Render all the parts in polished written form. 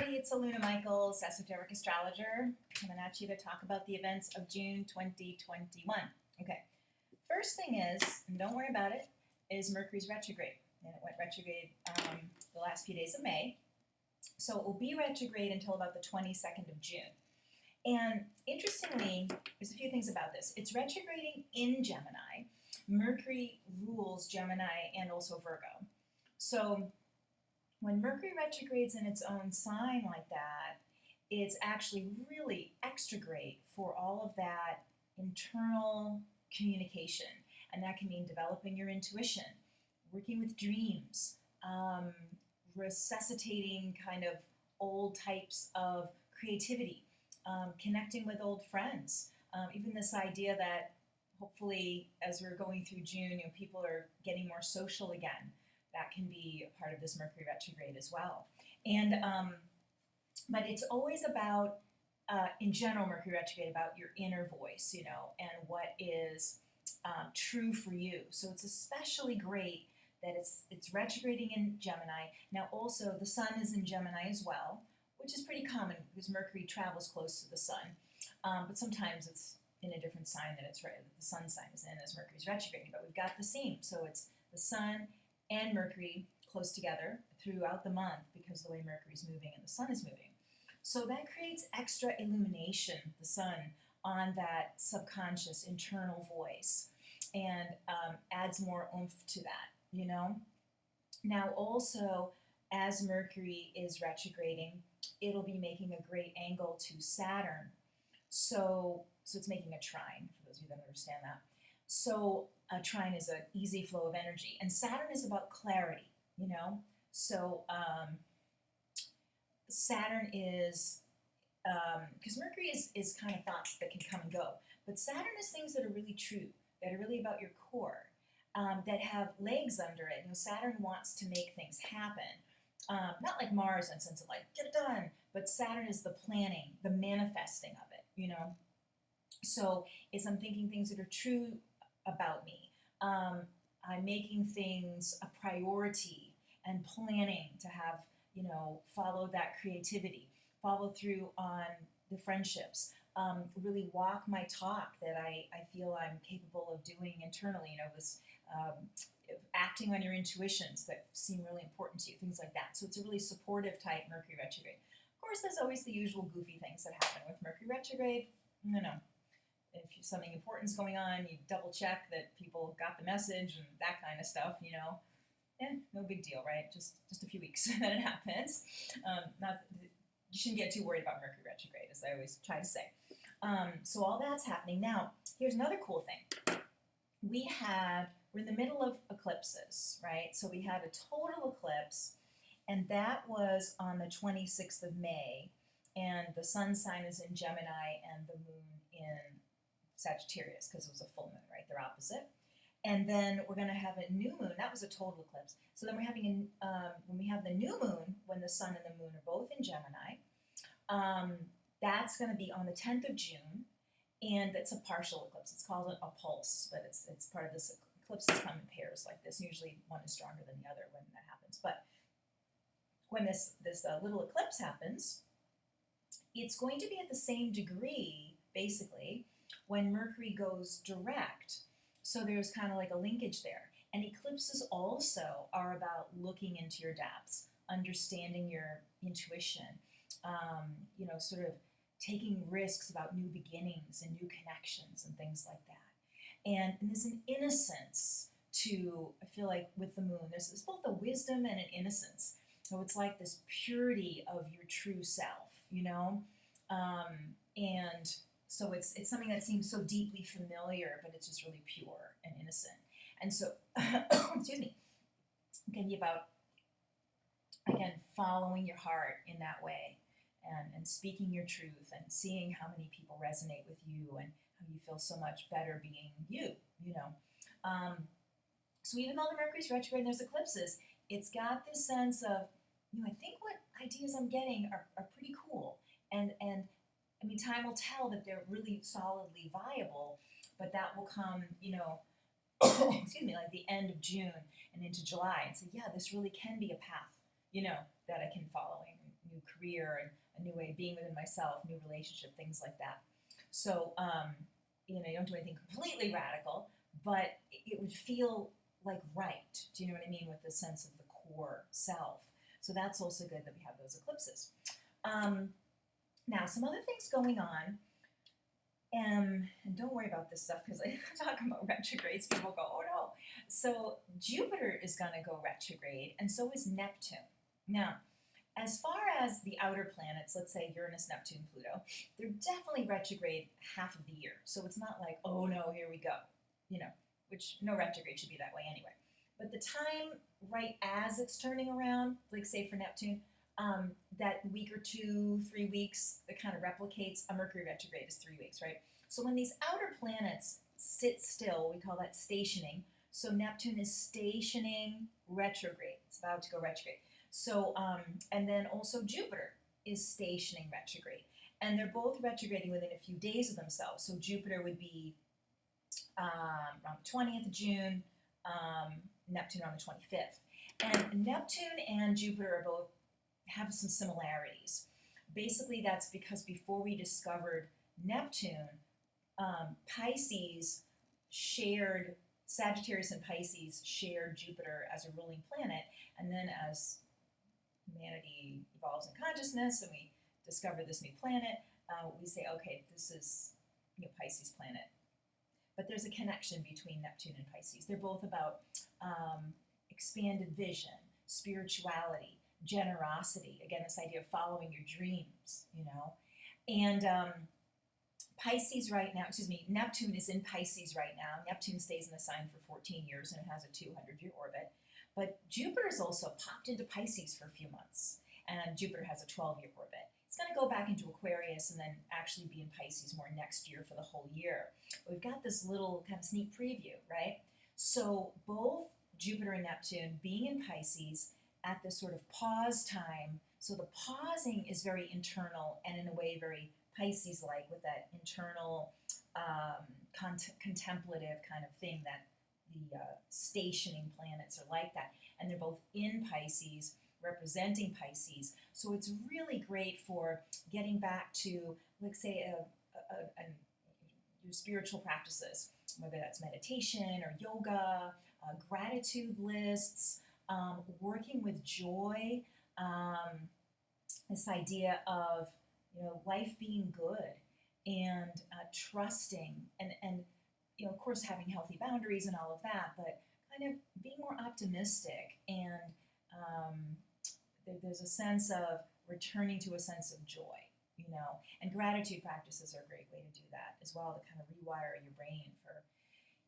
everybody, it's Aluna Michaels, Esoteric Astrologer, coming at you to talk about the events of June 2021. Okay, first thing is, and don't worry about it, is Mercury's retrograde. And it went retrograde the last few days of May. So it will be retrograde until about the 22nd of June. And interestingly, there's a few things about this. It's retrograding in Gemini. Mercury rules Gemini and also Virgo. So when Mercury retrogrades in its own sign like that, it's actually really extra great for all of that internal communication. And that can mean developing your intuition, working with dreams, resuscitating kind of old types of creativity, connecting with old friends, even this idea that hopefully as we're going through June, people are getting more social again. That can be a part of this Mercury retrograde as well. And but it's always about, in general, Mercury retrograde about your inner voice, and what is true for you. So it's especially great that it's retrograding in Gemini. Now also the Sun is in Gemini as well, which is pretty common because Mercury travels close to the Sun. But sometimes it's in a different sign that the Sun sign is in as Mercury's retrograding. But we've got the same. So it's the Sun and Mercury close together throughout the month because of the way Mercury's moving and the Sun is moving. So that creates extra illumination, the Sun, on that subconscious internal voice and adds more oomph to that, Now also, as Mercury is retrograding, it'll be making a great angle to Saturn. So it's making a trine, for those of you that understand that. So a trine is an easy flow of energy. And Saturn is about clarity, So Saturn is, because Mercury is kind of thoughts that can come and go. But Saturn is things that are really true, that are really about your core, that have legs under it. Saturn wants to make things happen. Not like Mars in the sense of like, get it done. But Saturn is the planning, the manifesting of it, So I'm thinking things that are true about me. I'm making things a priority and planning to have, follow that creativity, follow through on the friendships, really walk my talk that I feel I'm capable of doing internally, this acting on your intuitions that seem really important to you, things like that. So it's a really supportive type Mercury retrograde. Of course, there's always the usual goofy things that happen with Mercury retrograde. If something important's going on, you double check that people got the message and that kind of stuff, no big deal, right? Just a few weeks that it happens. You shouldn't get too worried about Mercury retrograde, as I always try to say. So all that's happening. Now, here's another cool thing. We're in the middle of eclipses, right? So we had a total eclipse, and that was on the 26th of May, and the Sun sign is in Gemini and the Moon in Sagittarius because it was a full moon, right? They're opposite. And then we're going to have a new moon. That was a total eclipse. So then we're having when we have the new moon, when the Sun and the Moon are both in Gemini, that's going to be on the 10th of June, and it's a partial eclipse. It's called a pulse, but it's part of this. Eclipses come in pairs like this. Usually one is stronger than the other when that happens. But when this little eclipse happens, it's going to be at the same degree, basically, when Mercury goes direct. So there's kind of like a linkage there. And eclipses also are about looking into your depths, understanding your intuition, sort of taking risks about new beginnings and new connections and things like that. And there's an innocence to, I feel like with the moon, there's both a wisdom and an innocence. So it's like this purity of your true self, and so it's something that seems so deeply familiar, but it's just really pure and innocent. And so, excuse me, it can be about, again, following your heart in that way and speaking your truth and seeing how many people resonate with you and how you feel so much better being you. So even though the Mercury's retrograde and there's eclipses, it's got this sense of, I think what ideas I'm getting are pretty cool. And I mean, time will tell that they're really solidly viable, but that will come, excuse me, like the end of June and into July and say, yeah, this really can be a path, that I can follow and new career and a new way of being within myself, new relationship, things like that. So, you don't do anything completely radical, but it would feel like right. Do you know what I mean? With the sense of the core self. So that's also good that we have those eclipses. Now, some other things going on. And don't worry about this stuff because I talk about retrogrades. People go, oh no. So Jupiter is going to go retrograde, and so is Neptune. Now, as far as the outer planets, let's say Uranus, Neptune, Pluto, they're definitely retrograde half of the year. So it's not like, oh no, here we go, which no retrograde should be that way anyway. But the time right as it's turning around, like say for Neptune, that week or 2, 3 weeks, it kind of replicates. A Mercury retrograde is 3 weeks, right? So when these outer planets sit still, we call that stationing. So Neptune is stationing retrograde. It's about to go retrograde. So, and then also Jupiter is stationing retrograde. And they're both retrograding within a few days of themselves. So Jupiter would be around the 20th of June, Neptune on the 25th. And Neptune and Jupiter are both have some similarities. Basically, that's because before we discovered Neptune, Pisces shared, Sagittarius and Pisces shared Jupiter as a ruling planet, and then as humanity evolves in consciousness and we discover this new planet, we say, okay, this is Pisces planet. But there's a connection between Neptune and Pisces. They're both about expanded vision, spirituality, generosity. Again, this idea of following your dreams, And Neptune is in Pisces right now. Neptune stays in the sign for 14 years and it has a 200-year orbit. But Jupiter's also popped into Pisces for a few months, and Jupiter has a 12-year orbit. It's going to go back into Aquarius and then actually be in Pisces more next year for the whole year. But we've got this little kind of sneak preview, right? So both Jupiter and Neptune being in Pisces at this sort of pause time. So the pausing is very internal and in a way very Pisces-like, with that internal contemplative kind of thing that the stationing planets are like that. And they're both in Pisces, representing Pisces. So it's really great for getting back to, like, say, your spiritual practices, whether that's meditation or yoga, gratitude lists, working with joy, this idea of life being good and trusting and of course having healthy boundaries and all of that, but kind of being more optimistic and there's a sense of returning to a sense of joy, and gratitude practices are a great way to do that as well, to kind of rewire your brain for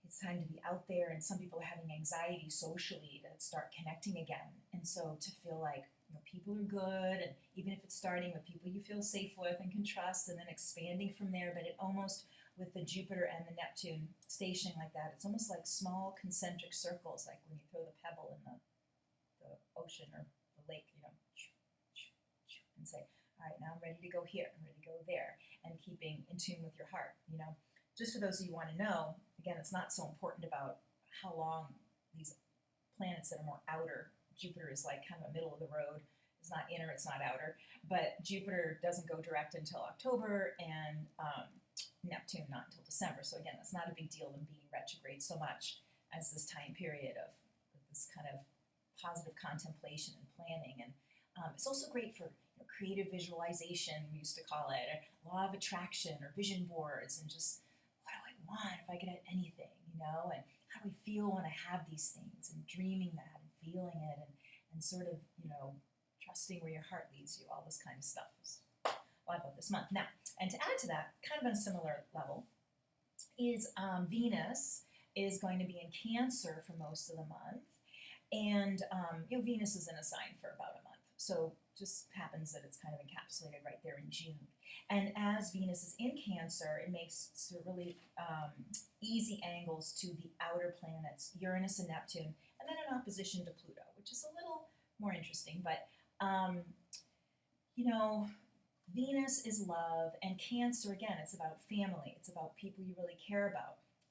it's time to be out there. And some people are having anxiety socially to start connecting again, and so to feel like people are good, and even if it's starting with people you feel safe with and can trust, and then expanding from there. But it almost, with the Jupiter and the Neptune stationing like that, it's almost like small concentric circles, like when you throw the pebble in the ocean or the lake, and say, all right, now I'm ready to go here, I'm ready to go there, and keeping in tune with your heart. Just for those of you who want to know, again, it's not so important about how long these planets that are more outer. Jupiter is like kind of a middle of the road. It's not inner, it's not outer. But Jupiter doesn't go direct until October, and Neptune not until December. So again, that's not a big deal them being retrograde so much as this time period of this kind of positive contemplation and planning. And it's also great for creative visualization, we used to call it, or law of attraction, or vision boards, and just what do I want if I could have anything, and how do I feel when I have these things, and dreaming that and feeling it, and sort of, trusting where your heart leads you, all this kind of stuff is what about this month. Now, and to add to that, kind of on a similar level, is Venus is going to be in Cancer for most of the month, and Venus is in a sign for about a month, so just happens that it's kind of encapsulated right there in June. And as Venus is in Cancer, it makes sort of really easy angles to the outer planets, Uranus and Neptune, and then in opposition to Pluto, which is a little more interesting. But, Venus is love, and Cancer, again, it's about family. It's about people you really care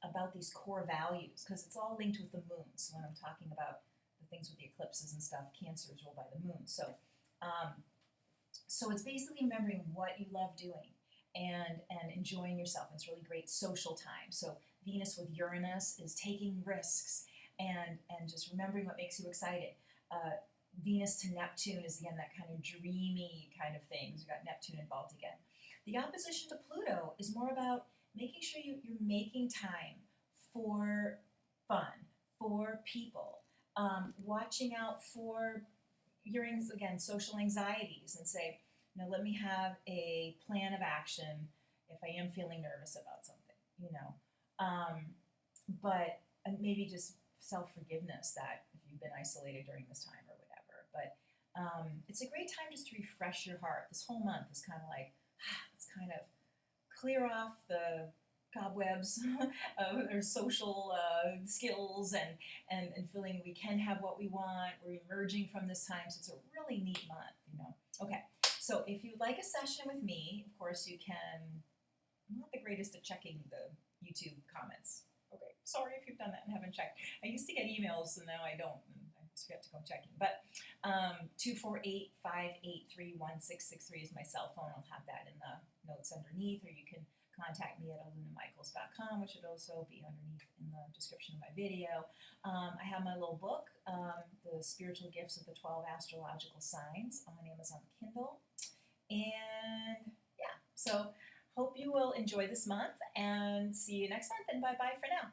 about these core values, because it's all linked with the moon. So when I'm talking about the things with the eclipses and stuff, Cancer is ruled by the moon. So So it's basically remembering what you love doing and enjoying yourself. It's really great social time. So Venus with Uranus is taking risks and just remembering what makes you excited. Venus to Neptune is again that kind of dreamy kind of thing. We've got Neptune involved again. The opposition to Pluto is more about making sure you're making time for fun, for people, watching out for your again social anxieties, and say, let me have a plan of action if I am feeling nervous about something, but maybe just self forgiveness that if you've been isolated during this time or whatever. But it's a great time just to refresh your heart. This whole month is kind of like, let's kind of clear off the cobwebs of our social skills and feeling we can have what we want. We're emerging from this time, so it's a really neat month. Okay, so if you'd like a session with me, of course you can. I'm not the greatest at checking the YouTube comments. Okay, sorry if you've done that and haven't checked. I used to get emails, and now I don't. And I just forget to go checking. But 248-583-1663 is my cell phone. I'll have that in the notes underneath, or you can contact me at alunamichaels.com, which would also be underneath in the description of my video. I have my little book, The Spiritual Gifts of the 12 Astrological Signs, on Amazon Kindle. And yeah, so hope you will enjoy this month, and see you next month, and bye-bye for now.